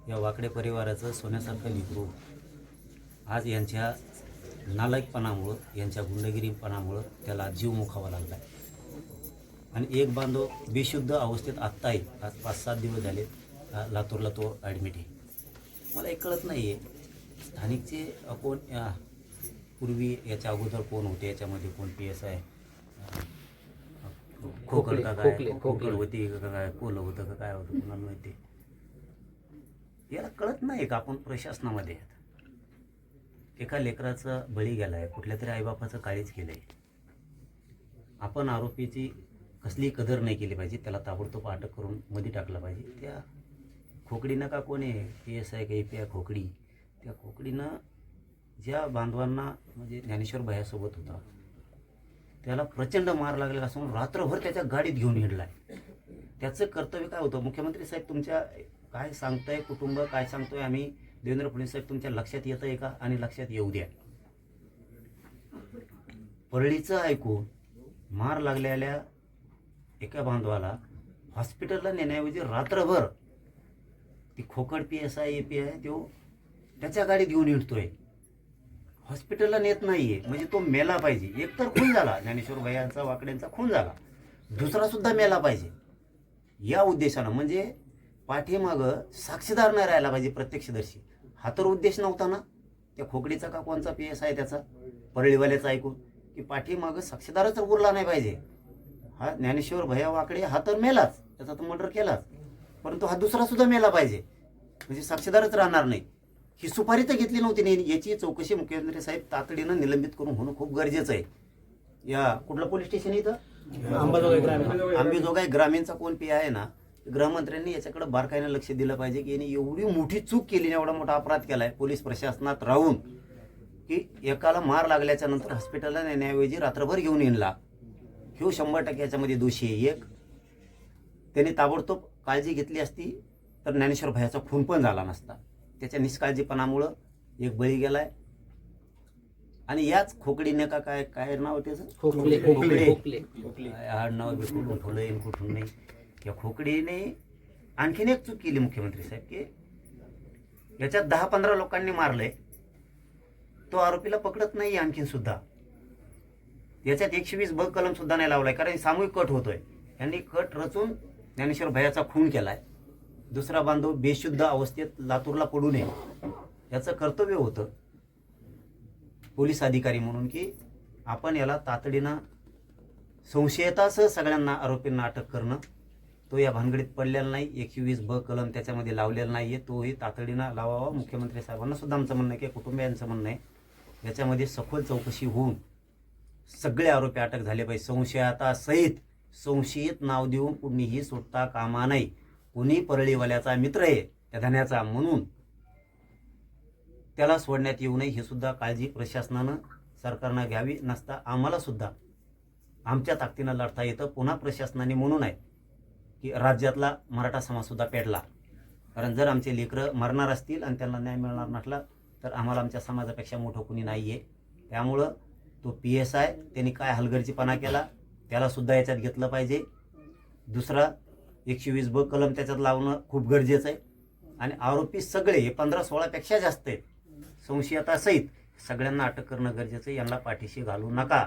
या वाकडे परिवाराचं सोन्यासारखं लेकरू आज यांच्या नालायकपणामुळं, यांच्या गुंडगिरीपणामुळं त्याला जीव मुखावा लागला आहे. आणि एक बांधव बेशुद्ध अवस्थेत आत्ताही आज 5-7 दिवस झाले लातूरला तो ॲडमिट आहे. मला एक कळत नाही आहे, स्थानिकचे कोण पूर्वी याच्या अगोदर कोण होते, याच्यामध्ये कोण PSI खोकड का काय, खोकड होती का काय, कोलं होतं का काय होतं कोणाला माहिती. याला कळत नाही का आपण प्रशासनामध्ये एका लेकराचा बळी गेला आहे, कुठल्या तरी आईबापाचं काळीच केलं आहे. आपण आरोपीची कसली कदर नाही केली पाहिजे, त्याला ताबडतोब अटक करून मध्ये टाकलं पाहिजे. त्या खोकडीनं का कोण आहे PSI का API खोकडी, त्या खोकडीनं ज्या बांधवांना म्हणजे ज्ञानेश्वर भैयासोबत होता त्याला प्रचंड मार लागलेला असून रात्रभर त्याच्या गाडीत घेऊन हिंडला आहे. त्याचं कर्तव्य काय होतं? मुख्यमंत्री साहेब तुमच्या काय सांगताय, कुटुंब काय सांगतोय आम्ही, देवेंद्र फडणवीस साहेब तुमच्या लक्षात येतं आहे का? आणि लक्षात येऊ द्या. परळीचं ऐकून मार लागलेल्या एका बांधवाला हॉस्पिटलला नेण्याऐवजी रात्रभर ती खोकड PSI API तो त्याच्या गाडीत घेऊन हिंडतोय, हॉस्पिटलला नेत नाहीये. म्हणजे तो मेला पाहिजे. एक तर खून झाला, ज्ञानेश्वर भैयांचा वाकड्यांचा खून झाला, दुसरा सुद्धा मेला पाहिजे या उद्देशानं. म्हणजे पाठीमागं साक्षीदार नाही राहायला पाहिजे, प्रत्यक्षदर्शी. हा तर उद्देश नव्हता ना त्या खोकडीचा का कोणचा PSI त्याचा परळीवाल्याचा ऐकून, की पाठीमागं साक्षीदारच उरला नाही पाहिजे. हा ज्ञानेश्वर भैया वाकडे हा तर मेलाच, त्याचा तर मर्डर केलाच, परंतु हा दुसरा सुद्धा मेला पाहिजे. म्हणजे साक्षीदारच राहणार नाही. ही सुपारी तर घेतली नव्हती नाही. याची चौकशी मुख्यमंत्री साहेब तातडीनं निलंबित करून होणं खूप गरजेचं आहे. या कुठलं पोलीस स्टेशन इथं अंबाजोगाई ग्रामीणचा कोण PI आहे ना, गृहमंत्र्यांनी याच्याकडे बारकाईनं लक्ष दिलं पाहिजे की यांनी एवढी मोठी चूक केली, एवढा मोठा अपराध केलाय पोलीस प्रशासनात राहून, की एकाला मार लागल्याच्या नंतर हॉस्पिटलला नेण्याऐवजी रात्रभर घेऊन येणला. ह्यो 100% याच्यामध्ये दोषी आहे. एक त्यांनी ताबडतोब काळजी घेतली असती तर ज्ञानेश्वर भैयाचा खून पण झाला नसता. त्याच्या निष्काळजीपणामुळं एक बळी गेलाय. आणि याच खोकडीने का काय काय नाव त्याचं, खोकडे नाव कुठून ठेवलं कुठून नाही. या खोकडीने आणखीन एक चूक केली मुख्यमंत्री साहेब, की याच्यात 10-15 लोकांनी मारलंय, तो आरोपीला पकडत नाही आणखीन सुद्धा. याच्यात 120 कलम सुद्धा नाही लावलाय, कारण सामूहिक कट होतोय. यांनी कट रचून ज्ञानेश्वर भैयाचा खून केलाय. दुसरा बांधव बेशुद्ध अवस्थेत लातूरला पडू नये याचं कर्तव्य होतं पोलीस अधिकारी म्हणून, की आपण याला तातडीनं संशयतासह सगळ्यांना आरोपींना अटक करणं. तो या भानगडीत पडलेला नाही. 120 कलम त्याच्यामध्ये लावलेला नाहीये, तोही तातडीनं लावावा. मुख्यमंत्री साहेबांना सुद्धा आमचं म्हणणं आहे, की कुटुंबियांचं म्हणणं आहे, याच्यामध्ये सखोल चौकशी होऊन सगळे आरोपी अटक झाले पाहिजे. संशयतासहित संशयित नाव देऊन कुणीही सुटता कामा नाही. कुणी परळीवाल्याचा मित्र आहे त्या धन्याचा म्हणून त्याला सोडण्यात येऊ नये, हे सुद्धा काळजी प्रशासनानं सरकारनं घ्यावी. नसता आम्हाला सुद्धा आमच्या ताकदीनं लढता येतं. पुन्हा प्रशासनाने म्हणून आहे की राज्यातला मराठा समाज सुद्धा पेटला. कारण जर आमचे लेकरं मरणार असतील आणि त्यांना न्याय मिळणार नसला तर आम्हाला आमच्या समाजापेक्षा मोठं कुणी नाही आहे. त्यामुळं तो PSI त्यांनी काय हलगर्जीपणा केला त्याला सुद्धा याच्यात घेतलं पाहिजे. दुसरा 120 कलम त्याच्यात लावणं खूप गरजेचं आहे. आणि आरोपी सगळे हे 15-16 पेक्षा जास्त आहेत, संशयतासहित सगळ्यांना अटक करणं गरजेचं आहे. यांना पाठीशी घालू नका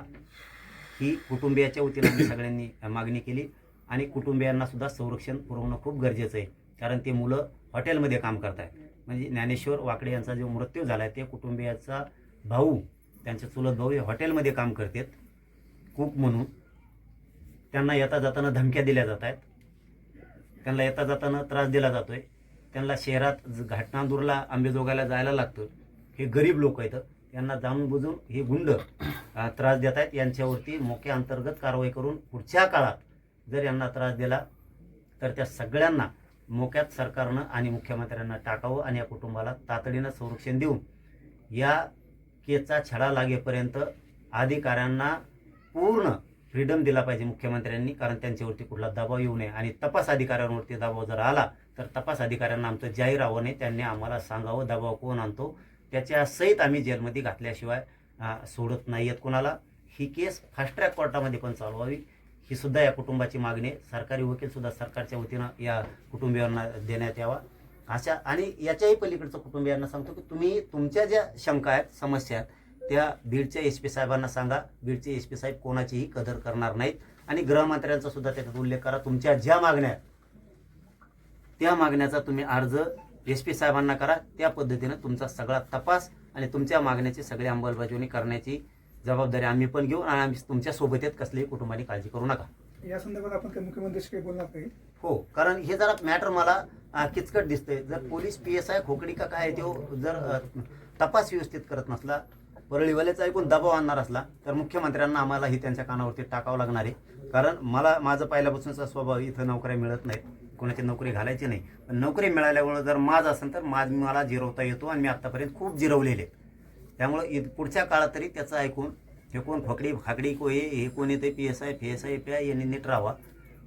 ही कुटुंबियाच्या वतीनं आम्ही सगळ्यांनी मागणी केली. आणि कुटुंबियांना सुद्धा संरक्षण पुरवणं खूप गरजेचं आहे, कारण ते मुलं हॉटेलमध्ये काम करत आहेत. म्हणजे ज्ञानेश्वर वाकडे यांचा जो मृत्यू झाला आहे ते कुटुंबियाचा भाऊ, त्यांचे चुलत भाऊ हे हॉटेलमध्ये काम करतात कुक म्हणून. त्यांना येता जाताना धमक्या दिल्या जात आहेत, त्यांना येता जाताना त्रास दिला जातोय. त्यांना शहरात घाटनांदूरला अंबेजोगाईला जायला लागतं. हे गरीब लोक आहेत, यांना जाणून बुजून हे गुंड त्रास देत आहेत. यांच्यावरती मोक्या अंतर्गत कारवाई करून पुढच्या काळात जर यांना त्रास दिला तर त्या सगळ्यांना मोक्यात सरकारनं आणि मुख्यमंत्र्यांना टाकावं आणि या कुटुंबाला तातडीनं संरक्षण देऊन या केसचा छडा लागेपर्यंत अधिकाऱ्यांना पूर्ण फ्रीडम दिला पाहिजे मुख्यमंत्र्यांनी. कारण त्यांच्यावरती कुठला दबाव येऊ नये. आणि तपास अधिकाऱ्यांवरती दबाव जर आला तर तपास अधिकाऱ्यांना आमचं जाहीर आव्हान आहे, त्यांनी आम्हाला सांगावं दबाव कोण आणतो, त्याच्या सहित आम्ही जेलमध्ये घातल्याशिवाय सोडत नाहीयेत कोणाला. ही केस फास्ट ट्रॅक कोर्टामध्ये पण चालवावी ही सुद्धा या कुटुंबाची मागणी आहे. सरकारी वकील सुद्धा सरकारच्या वतीनं या कुटुंबियांना देण्यात यावा. अशा आणि याच्याही पलीकडचं कुटुंबियांना सांगतो की तुम्ही तुमच्या ज्या शंका आहेत, समस्या आहेत, त्या बीडच्या SP साहेबांना सांगा. बीडचे SP साहेब कोणाचीही कदर करणार नाहीत. आणि गृहमंत्र्यांचा सुद्धा त्याच्यात उल्लेख करा. तुमच्या ज्या मागण्या आहेत त्या मागण्याचा तुम्ही अर्ज SP साहेबांना करा. त्या पद्धतीनं तुमचा सगळा तपास आणि तुमच्या मागण्याची सगळी अंमलबजावणी करण्याची जबाबदारी आम्ही पण घेऊ आणि आम्ही तुमच्या सोबत आहेत. कसलीही कुटुंबाने काळजी करू नका. या संदर्भात आपण काही मुख्यमंत्र्यांशी काही बोलणार नाही? हो, कारण हे जरा मॅटर मला किचकट दिसतंय. जर पोलीस PSI खोकडी का काय तो जर तपास व्यवस्थित करत नसला, परळीवाल्याचा ऐकून दबाव आणणार असला तर मुख्यमंत्र्यांना आम्हालाही त्यांच्या कानावरती टाकावं लागणार आहे. कारण माझं पहिल्यापासूनचा स्वभाव इथं नोकऱ्या मिळत नाहीत, कोणाची नोकरी घालायची नाही. पण नोकरी मिळाल्यामुळे जर माझं असेल तर मला जिरवता येतो आणि मी आत्तापर्यंत खूप जिरवलेले. त्यामुळे पुढच्या काळात तरी त्याचं ऐकून हे कोण खोकडी फाकडी हे कोण येते PSI PI यांनी नीट राहावा.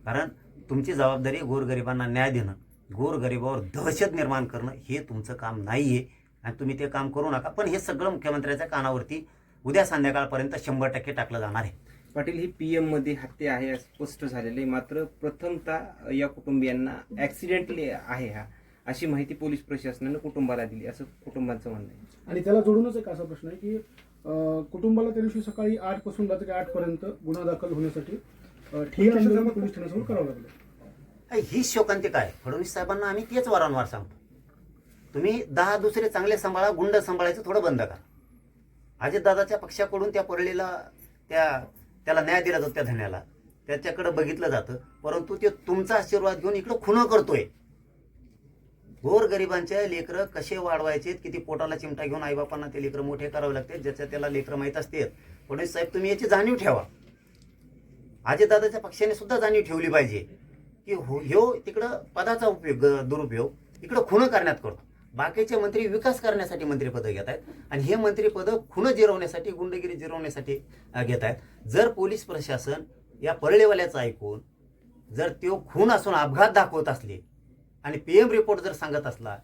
कारण तुमची जबाबदारी गोरगरिबांना न्याय देणं, गोरगरिबावर दहशत निर्माण करणं हे तुमचं काम नाही आहे आणि तुम्ही ते काम करू नका. पण हे सगळं मुख्यमंत्र्यांच्या कानावरती उद्या संध्याकाळपर्यंत 100% टाकलं जाणार आहे. पाटील, ही PM मध्ये हत्या आहे स्पष्ट झालेले, मात्र प्रथमतः या कुटुंबियांना ऍक्सिडेंटली आहे हा अशी माहिती पोलीस प्रशासनानं कुटुंबाला दिली, असं कुटुंबाचं म्हणणं आहे. आणि त्याला जोडूनच एक असा प्रश्न आहे की कुटुंबाला त्या दिवशी सकाळी 8 पासून रात्री 8 पर्यंत गुन्हा दाखल होण्यासाठी ठिय्या आंदोलन पोलीस ठाण्यासमोर करावं लागलं. ही शोकांतिका आहे. फडणवीस साहेबांना आम्ही तेच वारंवार सांगतो, तुम्ही 10 दुसरे चांगले सांभाळा, गुंड सांभाळायचं थोडं बंद करा. अजितदादाच्या पक्षाकडून त्या परळीला त्याला न्याय दिला जातो, त्या धन्याला त्याच्याकडे बघितलं जातं. परंतु ते तुमचा आशीर्वाद घेऊन इकडं खुणं करतोय. गोरगरिबांच्या लेकरं कसे वाढवायचे, किती पोटाला चिमटा घेऊन आईबापांना ते लेकरं मोठे करावे लागते, ज्याच्या त्याला लेकरं माहीत असते. फडणवीस साहेब, तुम्ही याची जाणीव ठेवा. अजितदादाच्या पक्षाने सुद्धा जाणीव ठेवली पाहिजे की ह्यो तिकडं पदाचा दुरुपयोग इकडं खुणं करण्यात करतो. बाकीचे मंत्री विकास करण्यासाठी मंत्रिपदं घेत आहेत आणि हे मंत्रिपदं खुणं जिरवण्यासाठी, गुंडगिरी जिरवण्यासाठी घेत आहेत. जर पोलीस प्रशासन या परळीवाल्याचं ऐकून जर तो खून असून अपघात दाखवत असले आणि PM रिपोर्ट जर सांगत असला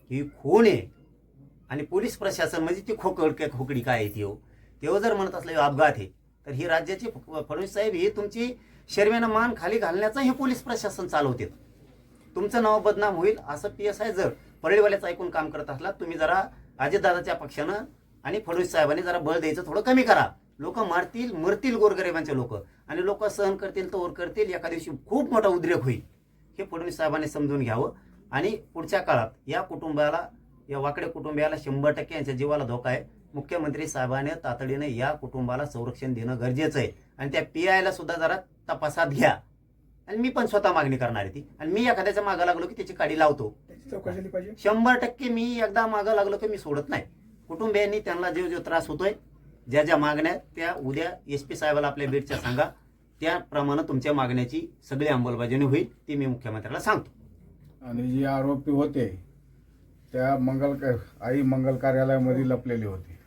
की खून आहे आणि पोलीस प्रशासन म्हणजे ती खोकडी काय आहे तेव्हा जर म्हणत असलं अपघात आहे, तर ही राज्याची फडणवीस साहेब ही तुमची शर्मेनं मान खाली घालण्याचं हे पोलीस प्रशासन चालवते. तुमचं नाव बदनाम होईल असं PSI जर परळीवाल्याचं ऐकून काम करत असला, तुम्ही जरा अजितदादाच्या पक्षानं आणि फडणवीस साहेबांनी जरा बळ द्यायचं थोडं कमी करा. लोक मरतील गोरगरिबांचे लोक, आणि लोक सहन करतील तर करतील. एका दिवशी खूप मोठा उद्रेक होईल, हे फडणवीस साहेबांनी समजून घ्यावं. आणि पुढच्या काळात या कुटुंबाला, या वाकडे कुटुंबियाला 100% यांच्या जीवाला धोका आहे. मुख्यमंत्री साहेबांनी तातडीने या कुटुंबाला संरक्षण देणं गरजेचं आहे. आणि त्या PIला सुद्धा जरा तपासात घ्या. आणि मी पण स्वतः मागणी करणार आहे ती. आणि मी एखाद्याच्या मागं लागलो की त्याची काडी लावतो. 100% मी एकदा मागं लागलो की मी सोडत नाही. कुटुंबियांनी त्यांना जो त्रास होतोय, ज्या मागण्या त्या उद्या SP साहेबाला आपल्या बीडच्या सांगा. त्याप्रमाणे तुमच्या मागण्याची सगळी अंमलबजावणी होईल, ती मी मुख्यमंत्र्याला सांगतो. आणि जे आरोपी होते त्या आई मंगल कार्यालयामध्ये लपलेले होते.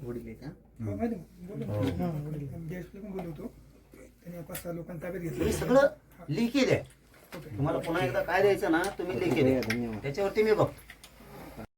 वडील का तुम्ही सगळं लिखी द्या. तुम्हाला पुन्हा एकदा काय द्यायचं ना, तुम्ही लिखी द्या, त्याच्यावरती मी बघतो.